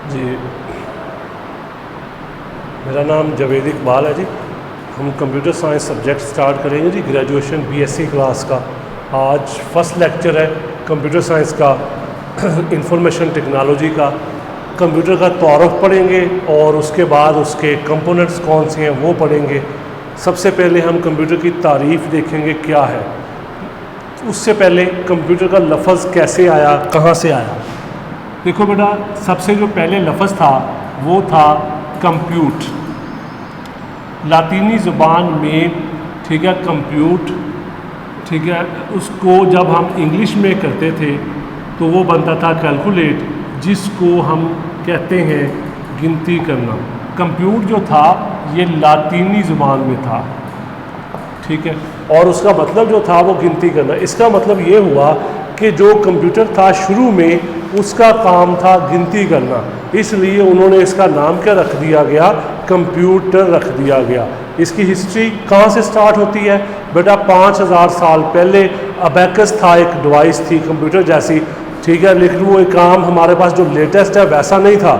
जी, मेरा नाम जावेद इकबाल है जी। हम कंप्यूटर साइंस सब्जेक्ट स्टार्ट करेंगे जी, ग्रेजुएशन बीएससी क्लास का। आज फर्स्ट लेक्चर है कंप्यूटर साइंस का, इंफॉर्मेशन टेक्नोलॉजी का। कंप्यूटर का तारुफ पढ़ेंगे और उसके बाद उसके कंपोनेंट्स कौन से हैं वो पढ़ेंगे। सबसे पहले हम कंप्यूटर की तारीफ़ देखेंगे क्या है। उससे पहले कंप्यूटर का लफ्ज़ कैसे आया, कहाँ से आया। देखो बेटा, सबसे जो पहले लफ्ज़ था वो था कंप्यूट। लातीनी ज़ुबान में, ठीक है, कंप्यूट, ठीक है, उसको जब हम इंग्लिश में करते थे तो वो बनता था कैलकुलेट, जिसको हम कहते हैं गिनती करना। कंप्यूट जो था ये लातीनी ज़ुबान में था, ठीक है, और उसका मतलब जो था वो गिनती करना। इसका मतलब ये हुआ कि जो कंप्यूटर था शुरू में उसका काम था गिनती करना, इसलिए उन्होंने इसका नाम क्या रख दिया गया, कंप्यूटर रख दिया गया। इसकी हिस्ट्री कहाँ से स्टार्ट होती है बेटा? 5000 साल पहले अबैकस था, एक डिवाइस थी कंप्यूटर जैसी, ठीक है, लेकिन वो एक आम हमारे पास जो लेटेस्ट है वैसा नहीं था,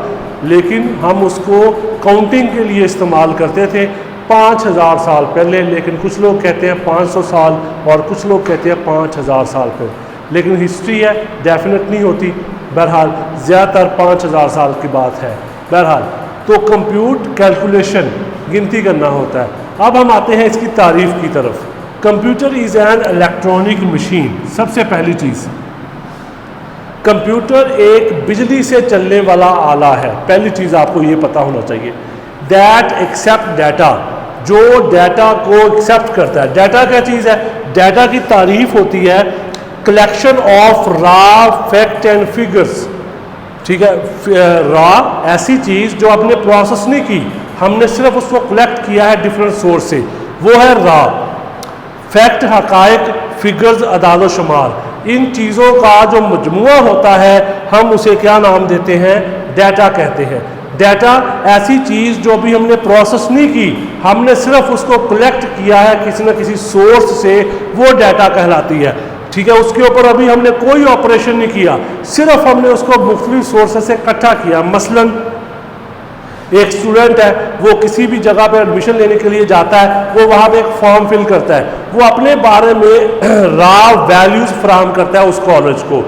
लेकिन हम उसको काउंटिंग के लिए इस्तेमाल करते थे 5000 साल पहले। लेकिन कुछ लोग कहते हैं 500 साल और कुछ लोग कहते हैं 5000 साल पहले, लेकिन हिस्ट्री है, डेफिनेट नहीं होती। बहरहाल ज़्यादातर 5000 साल की बात है। बहरहाल तो कंप्यूट कैलकुलेशन, गिनती करना होता है। अब हम आते हैं इसकी तारीफ़ की तरफ। Computer is an electronic machine. सबसे पहली चीज़, कंप्यूटर एक बिजली से चलने वाला आला है। पहली चीज़ आपको ये पता होना चाहिए। दैट एक्सेप्ट डाटा, जो डाटा को एक्सेप्ट करता है। डाटा क्या चीज़ है? डाटा की तारीफ होती है collection of raw fact and figures, ठीक है। रॉ ऐसी चीज़ जो आपने प्रोसेस नहीं की, हमने सिर्फ उसको कलेक्ट किया है डिफरेंट सोर्स से, वो है रॉ। फैक्ट हकायक, फिगर्स अदाद शुमार। इन चीज़ों का जो मजमुआ होता है हम उसे क्या नाम देते हैं? डाटा कहते हैं। डाटा ऐसी चीज़ जो भी हमने प्रोसेस नहीं की, हमने सिर्फ उसको कलेक्ट किया है किसी न किसी सोर्स से, वो डाटा कहलाती है, ठीक है। उसके ऊपर अभी हमने कोई ऑपरेशन नहीं किया, सिर्फ हमने उसको मुख्तलिफ सोर्स से इकट्ठा किया। मसलन एक स्टूडेंट है, वो किसी भी जगह पर एडमिशन लेने के लिए जाता है, वो वहाँ पे एक फॉर्म फिल करता है, वो अपने बारे में रॉ वैल्यूज़ फराहम करता है उस कॉलेज को,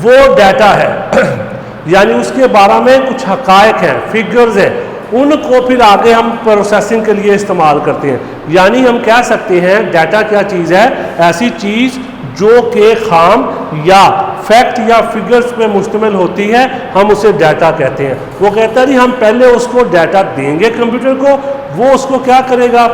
वो डाटा है। यानी उसके बारे में कुछ हकायक हैं, फिगर्स हैं, उनको फिर आगे हम प्रोसेसिंग के लिए इस्तेमाल करते हैं। यानी हम कह सकते हैं डाटा क्या चीज़ है? ऐसी चीज़ जो कि खाम या फैक्ट या फिगर्स पे मुश्तमिल होती है, हम उसे डाटा कहते हैं। वो कहता नहीं, हम पहले उसको डाटा देंगे कंप्यूटर को, वो उसको क्या करेगा?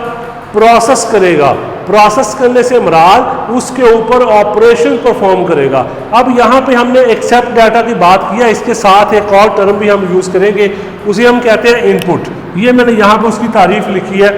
प्रोसेस करेगा। प्रोसेस करने से मुराद उसके ऊपर ऑपरेशन परफॉर्म करेगा। अब यहाँ पे हमने एक्सेप्ट डाटा की बात किया, इसके साथ एक और टर्म भी हम यूज़ करेंगे, उसे हम कहते हैं इनपुट। ये मैंने यहाँ पे उसकी तारीफ लिखी है।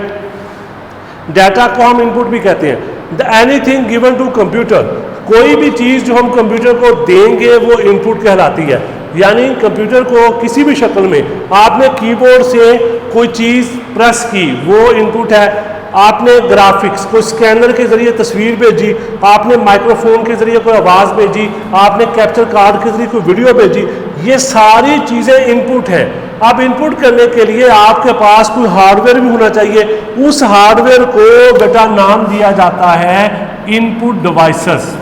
डाटा को हम इनपुट भी कहते हैं। The anything given to computer, कोई भी चीज़ जो हम कंप्यूटर को देंगे वो इनपुट कहलाती है। यानी कंप्यूटर को किसी भी शक्ल में आपने कीबोर्ड से कोई चीज़ प्रेस की, वो इनपुट है। आपने ग्राफिक्स, कोई स्कैनर के ज़रिए तस्वीर भेजी, आपने माइक्रोफोन के ज़रिए कोई आवाज़ भेजी, आपने कैप्चर कार्ड के ज़रिए कोई वीडियो भेजी, ये सारी चीज़ें इनपुट हैं। अब इनपुट करने के लिए आपके पास कोई हार्डवेयर भी होना चाहिए। उस हार्डवेयर को बेटा नाम दिया जाता है इनपुट डिवाइसेस।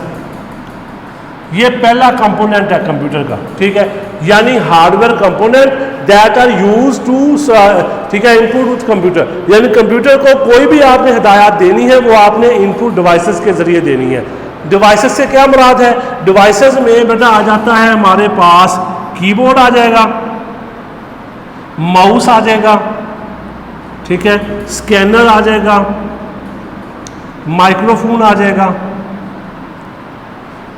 ये पहला कंपोनेंट है कंप्यूटर का, ठीक है। यानी hardware component that are use to, ठीक है, इनपुट विथ कंप्यूटर। यानी कंप्यूटर को कोई भी आपने हिदायत देनी है वो आपने इनपुट डिवाइसेस के जरिए देनी है। डिवाइसेस से क्या मुराद है? डिवाइसेस में बेटा आ जाता है हमारे पास कीबोर्ड आ जाएगा, माउस आ जाएगा, ठीक है, स्कैनर आ जाएगा, माइक्रोफोन आ जाएगा,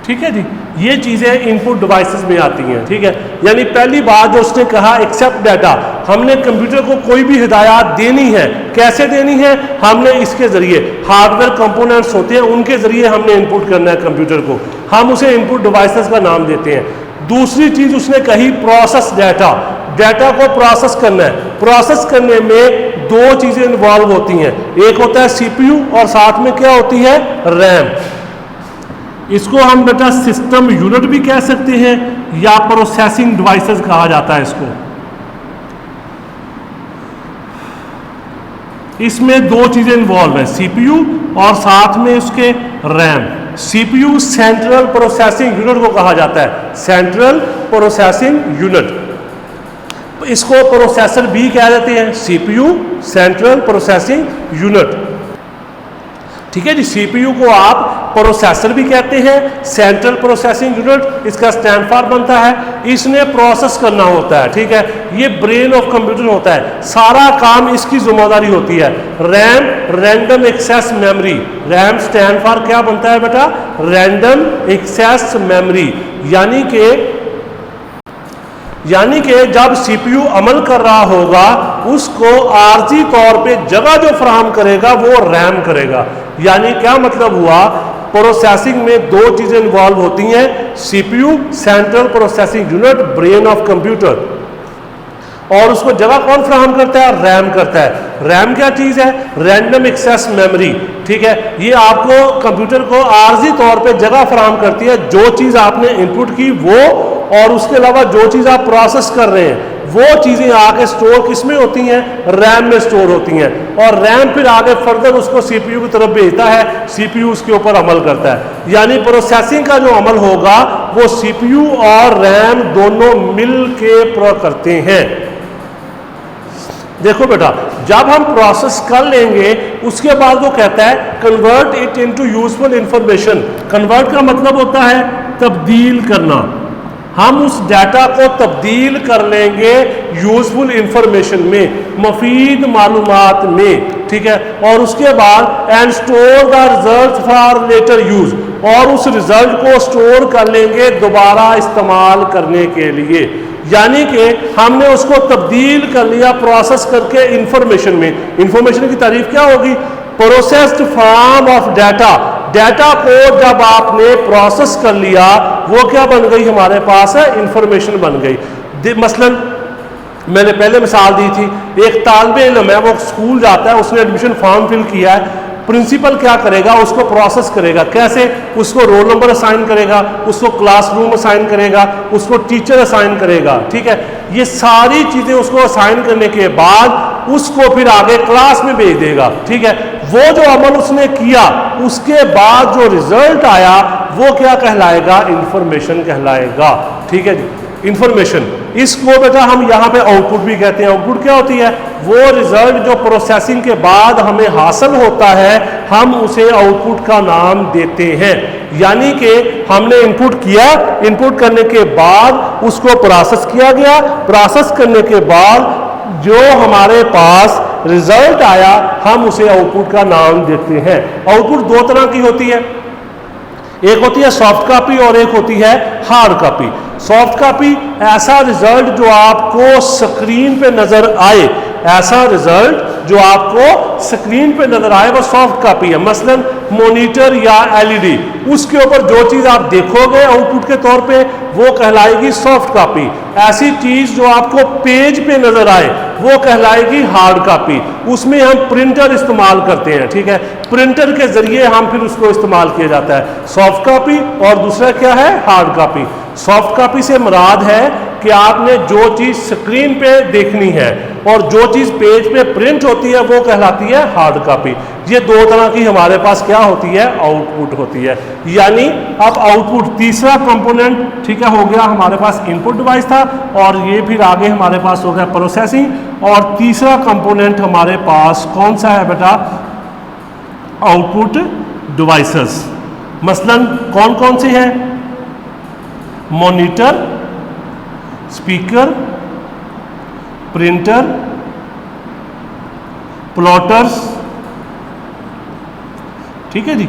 ठीक है जी। ये चीज़ें इनपुट डिवाइसेस में आती हैं, ठीक है। यानी पहली बात जो उसने कहा एक्सेप्ट डाटा, हमने कंप्यूटर को कोई भी हिदायत देनी है, कैसे देनी है? हमने इसके ज़रिए, हार्डवेयर कंपोनेंट्स होते हैं उनके ज़रिए हमने इनपुट करना है कंप्यूटर को, हम उसे इनपुट डिवाइसेस का नाम देते हैं। दूसरी चीज़ उसने कही प्रोसेस डाटा, डाटा को प्रोसेस करना है। प्रोसेस करने में दो चीज़ें इन्वॉल्व होती हैं, एक होता है सीपीयू और साथ में क्या होती है? रैम। इसको हम बेटा सिस्टम यूनिट भी कह सकते हैं या प्रोसेसिंग डिवाइसेस कहा जाता है इसको, इसमें दो चीजें इन्वॉल्व है, सीपीयू और साथ में उसके RAM. CPU central processing unit को कहा जाता है, सेंट्रल प्रोसेसिंग यूनिट। इसको प्रोसेसर भी कह देते हैं, सीपीयू सेंट्रल प्रोसेसिंग यूनिट। ठीक है जी, सीपीयू को आप प्रोसेसर भी कहते हैं, सेंट्रल प्रोसेसिंग यूनिट इसका स्टैंड फॉर बनता है। इसने प्रोसेस करना होता है, ठीक है, ये ब्रेन ऑफ कंप्यूटर होता है, सारा काम इसकी जिम्मेदारी होती है। RAM random access memory, RAM stand for क्या बनता है बेटा, रैंडम एक्सेस मेमोरी। यानी कि जब सीपीयू अमल कर रहा होगा उसको आर्जी तौर पे जगह जो फराहम करेगा वो रैम करेगा। यानी क्या मतलब हुआ, प्रोसेसिंग में दो चीजें इन्वॉल्व होती हैं, CPU central processing unit, brain of computer, और उसको जगह कौन फराहम करता है, रैम करता है। रैम क्या चीज है, रैंडम एक्सेस मेमोरी। ठीक है, ये आपको कंप्यूटर को आर्जी तौर पे जगह फराहम करती है, जो चीज आपने इनपुट की वो, और उसके अलावा जो चीज आप प्रोसेस कर रहे हैं वो चीजें आके स्टोर किसमें होती हैं, रैम में स्टोर होती हैं, और रैम फिर आगे फर्दर उसको सीपीयू की तरफ भेजता है, सीपीयू उसके ऊपर अमल करता है। यानी प्रोसेसिंग का जो अमल होगा वो सीपीयू और रैम दोनों मिल के करते हैं। देखो बेटा, जब हम प्रोसेस कर लेंगे उसके बाद वो कहता है convert it into useful information. Convert का मतलब होता है तब्दील करना। हम उस डाटा को तब्दील कर लेंगे यूजफुल इंफॉर्मेशन में, मुफीद मालूमात में। ठीक है, और उसके बाद and store the result for later use, और उस रिजल्ट को स्टोर कर लेंगे दोबारा इस्तेमाल करने के लिए। यानी कि हमने उसको तब्दील कर लिया प्रोसेस करके इंफॉर्मेशन में। इंफॉर्मेशन की तारीफ क्या होगी, processed form of data. Data को जब आपने प्रोसेस कर लिया वो क्या बन गई हमारे पास है, इंफॉर्मेशन बन गई। मसलन मैंने पहले मिसाल दी थी, एक तालिबे इल्म है, वो स्कूल जाता है, उसने एडमिशन फॉर्म फिल किया है, प्रिंसिपल क्या करेगा, उसको प्रोसेस करेगा। कैसे, उसको रोल नंबर असाइन करेगा, उसको क्लासरूम असाइन करेगा, उसको टीचर असाइन करेगा। ठीक है, ये सारी चीजें उसको असाइन करने के बाद उसको फिर आगे क्लास में भेज देगा। ठीक है, वो जो अमल उसने किया उसके बाद जो रिजल्ट आया वो क्या कहलाएगा, इंफॉर्मेशन कहलाएगा। ठीक है जी, इंफॉर्मेशन। इसको बेटा हम यहाँ पे आउटपुट भी कहते हैं। आउटपुट क्या होती है, वो रिजल्ट जो प्रोसेसिंग के बाद हमें हासिल होता है हम उसे आउटपुट का नाम देते हैं। यानी कि हमने इनपुट किया, इनपुट करने के बाद उसको प्रोसेस किया गया, प्रोसेस करने के बाद जो हमारे पास रिजल्ट आया हम उसे आउटपुट का नाम देते हैं। आउटपुट दो तरह की होती है, एक होती है सॉफ्ट कॉपी और एक होती है हार्ड कॉपी। सॉफ्ट कॉपी ऐसा रिजल्ट जो आपको स्क्रीन पे नजर आए, ऐसा रिजल्ट जो आपको स्क्रीन पे नजर आए वो सॉफ्ट कॉपी है। मसलन मॉनिटर या एलईडी, उसके ऊपर जो चीज आप देखोगे आउटपुट के तौर पे वो कहलाएगी सॉफ्ट कॉपी। ऐसी चीज जो आपको पेज पे नजर आए वो कहलाएगी हार्ड कॉपी। उसमें हम प्रिंटर इस्तेमाल करते हैं। ठीक है, प्रिंटर के जरिए हम फिर उसको इस्तेमाल किया जाता है, सॉफ्ट कॉपी। और दूसरा क्या है, हार्ड कॉपी। सॉफ्ट कॉपी से मुराद है कि आपने जो चीज स्क्रीन पे देखनी है और जो चीज पेज पे प्रिंट होती है वो कहलाती है हार्ड कॉपी। ये दो तरह की हमारे पास क्या होती है, आउटपुट होती है। यानी अब आउटपुट तीसरा कंपोनेंट, ठीक है, हो गया हमारे पास इनपुट डिवाइस था, और ये फिर आगे हमारे पास हो गया प्रोसेसिंग। और तीसरा कंपोनेंट हमारे पास कौन सा है बेटा, आउटपुट डिवाइसेस। मसलन कौन कौन से हैं, मॉनिटर, स्पीकर, प्रिंटर, प्लॉटर्स। ठीक है जी,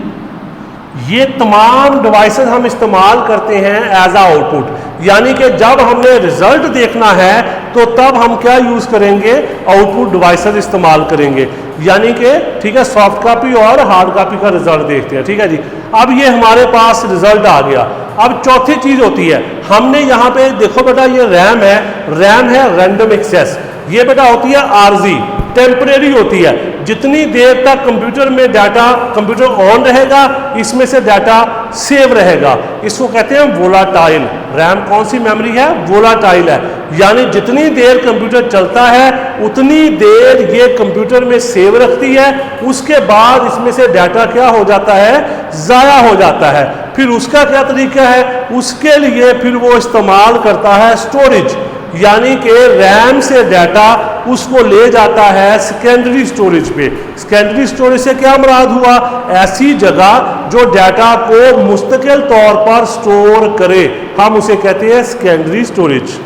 ये तमाम डिवाइसेस हम इस्तेमाल करते हैं एज आ आउटपुट। यानी कि जब हमने रिजल्ट देखना है तो तब हम क्या यूज करेंगे, आउटपुट डिवाइसेस इस्तेमाल करेंगे। यानी कि ठीक है, सॉफ्ट कॉपी और हार्ड कॉपी का रिजल्ट देखते हैं। ठीक है जी, अब ये हमारे पास रिजल्ट आ गया। अब चौथी चीज होती है, हमने यहाँ पे देखो बेटा ये रैम है, रैम है रैंडम एक्सेस। ये बेटा होती है आरजी, टेम्परेरी होती है। जितनी देर तक कंप्यूटर में डाटा, कंप्यूटर ऑन रहेगा इसमें से डाटा सेव रहेगा। इसको कहते हैं वोलाटाइल। रैम कौन सी मेमोरी है, वोलाटाइल है। यानी जितनी देर कंप्यूटर चलता है उतनी देर ये कंप्यूटर में सेव रखती है, उसके बाद इसमें से डाटा क्या हो जाता है, ज़ाया हो जाता है। फिर उसका क्या तरीका है, उसके लिए फिर वो इस्तेमाल करता है स्टोरेज, यानी कि रैम से डाटा उसको ले जाता है सेकेंडरी स्टोरेज पे। सेकेंडरी स्टोरेज से क्या मुराद हुआ, ऐसी जगह जो डाटा को मुस्तकिल तौर पर स्टोर करे, हम उसे कहते हैं सेकेंडरी स्टोरेज।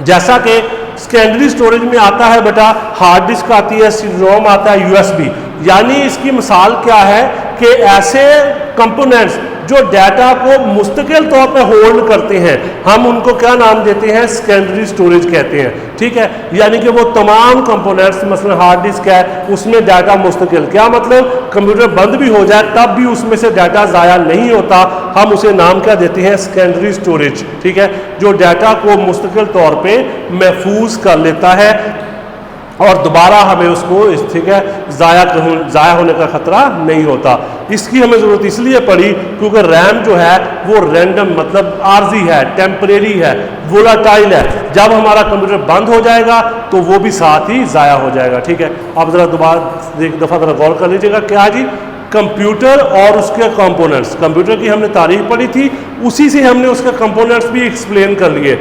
जैसा कि सेकेंडरी स्टोरेज में आता है बेटा हार्ड डिस्क आती है, CD-ROM आता है, USB, यानी इसकी मिसाल क्या है कि ऐसे कंपोनेंट्स जो डाटा को मुस्तकिल तौर पे होल्ड करते हैं, हम उनको क्या नाम देते हैं, सेकेंडरी स्टोरेज कहते हैं। ठीक है, यानी कि वो तमाम कंपोनेंट्स, मसलन हार्ड डिस्क है, उसमें डाटा मुस्तकिल, क्या मतलब कंप्यूटर बंद भी हो जाए तब भी उसमें से डाटा ज़ाया नहीं होता, हम उसे नाम क्या देते हैं, सेकेंडरी स्टोरेज। ठीक है, जो डाटा को मुस्तकिल तौर पर महफूज कर लेता है और दोबारा हमें उसको, ठीक है, ज़ाया होने का ख़तरा नहीं होता। इसकी हमें ज़रूरत इसलिए पड़ी क्योंकि रैम जो है वो रैंडम, मतलब आर्जी है, टेम्परेरी है, वोलाटाइल है। जब हमारा कंप्यूटर बंद हो जाएगा तो वो भी साथ ही ज़ाया हो जाएगा। ठीक है, अब ज़रा दोबारा एक दफ़ा ज़रा गौर कर लीजिएगा, क्या जी, कंप्यूटर और उसके कंपोनेंट्स, कंप्यूटर की हमने तारीफ पढ़ी थी, उसी से हमने उसके कंपोनेंट्स भी एक्सप्लेन कर लिए।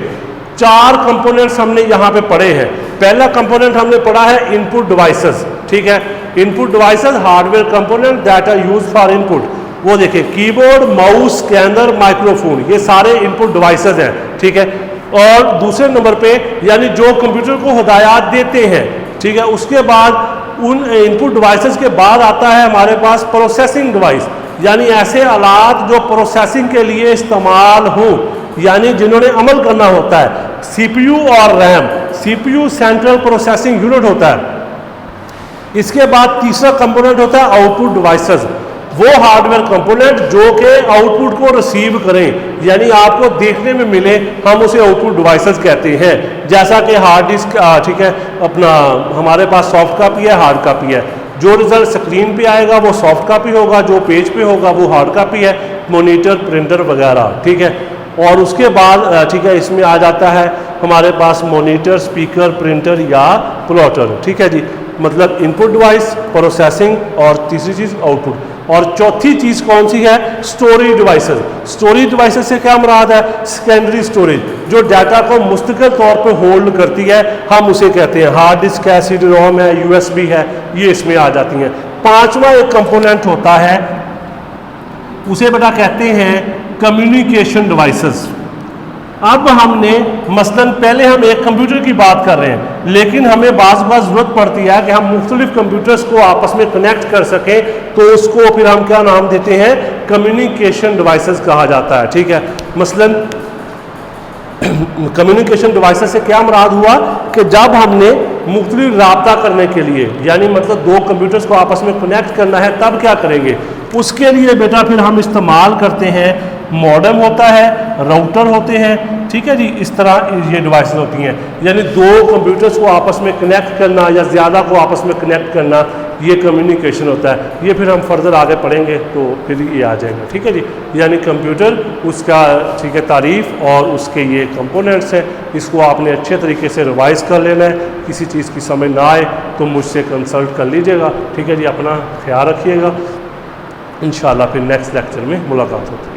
4 कंपोनेंट्स हमने यहाँ पे पढ़े हैं। पहला कंपोनेंट हमने पढ़ा है इनपुट डिवाइसेस। ठीक है, input devices hardware component that are used for input. वो देखिए कीबोर्ड, माउस, स्कैनर, माइक्रोफोन, ये सारे इनपुट डिवाइसेस हैं। ठीक है, और दूसरे नंबर पे यानी जो कंप्यूटर को हिदायत देते हैं। ठीक है, उसके बाद उन इनपुट डिवाइसेस के बाद आता है हमारे पास प्रोसेसिंग डिवाइस, यानी ऐसे आलात जो प्रोसेसिंग के लिए इस्तेमाल हों, यानी जिन्होंने अमल करना होता है। CPU और RAM, CPU central processing unit होता है। इसके बाद तीसरा कंपोनेंट होता है आउटपुट डिवाइसेस, वो हार्डवेयर कंपोनेंट जो कि आउटपुट को रिसीव करें, यानी आपको देखने में मिले, हम उसे आउटपुट डिवाइसेस कहते हैं। जैसा कि हार्ड डिस्क, ठीक है, अपना हमारे पास सॉफ्ट कॉपी है, हार्ड कॉपी है, जो रिजल्ट स्क्रीन पे आएगा वो सॉफ्ट कॉपी होगा, जो पेज पे होगा वो हार्ड कॉपी है, मॉनिटर, प्रिंटर वगैरह। ठीक है, और उसके बाद ठीक है इसमें आ जाता है हमारे पास मॉनिटर, स्पीकर, प्रिंटर या प्लॉटर। ठीक है जी, मतलब इनपुट डिवाइस, प्रोसेसिंग और तीसरी चीज़ आउटपुट। और चौथी चीज़ कौन सी है, स्टोरेज डिवाइसेस। स्टोरेज डिवाइसेस से क्या मुराद है, सेकेंडरी स्टोरेज, जो डाटा को मुस्तकिल तौर पे होल्ड करती है, हम उसे कहते हैं हार्ड डिस्क है, CD-ROM है, USB है, ये इसमें आ जाती हैं। पांचवा एक कंपोनेंट होता है, उसे बेटा कहते हैं कम्युनिकेशन डिवाइसेस। अब हमने मसलन पहले हम एक कंप्यूटर की बात कर रहे हैं, लेकिन हमें बाज़ ज़रूरत पड़ती है कि हम मुख्तलिफ कंप्यूटर्स को आपस में कनेक्ट कर सकें, तो उसको फिर हम क्या नाम देते हैं, कम्युनिकेशन डिवाइसेस कहा जाता है। ठीक है, मसलन कम्युनिकेशन डिवाइसेस से क्या मुराद हुआ कि जब हमने मुख्तलिफ राब्ता करने के लिए, यानी मतलब 2 कंप्यूटर्स को आपस में कनेक्ट करना है, तब क्या करेंगे, उसके लिए बेटा फिर हम इस्तेमाल करते हैं मॉडेम होता है, राउटर होते हैं। ठीक है जी, इस तरह ये डिवाइसेस होती हैं, यानी 2 कंप्यूटर्स को आपस में कनेक्ट करना या ज़्यादा को आपस में कनेक्ट करना, ये कम्युनिकेशन होता है। ये फिर हम फर्दर आगे पढ़ेंगे तो फिर ये आ जाएगा। ठीक है जी, यानी कंप्यूटर, उसका ठीक है तारीफ़ और उसके ये कंपोनेंट्स हैं, इसको आपने अच्छे तरीके से रिवाइज़ कर लेना है। किसी चीज़ की समझ ना आए तो मुझसे कंसल्ट कर लीजिएगा। ठीक है जी, अपना ख्याल रखिएगा। इंशाल्लाह फिर नेक्स्ट लेक्चर में मुलाकात होती है।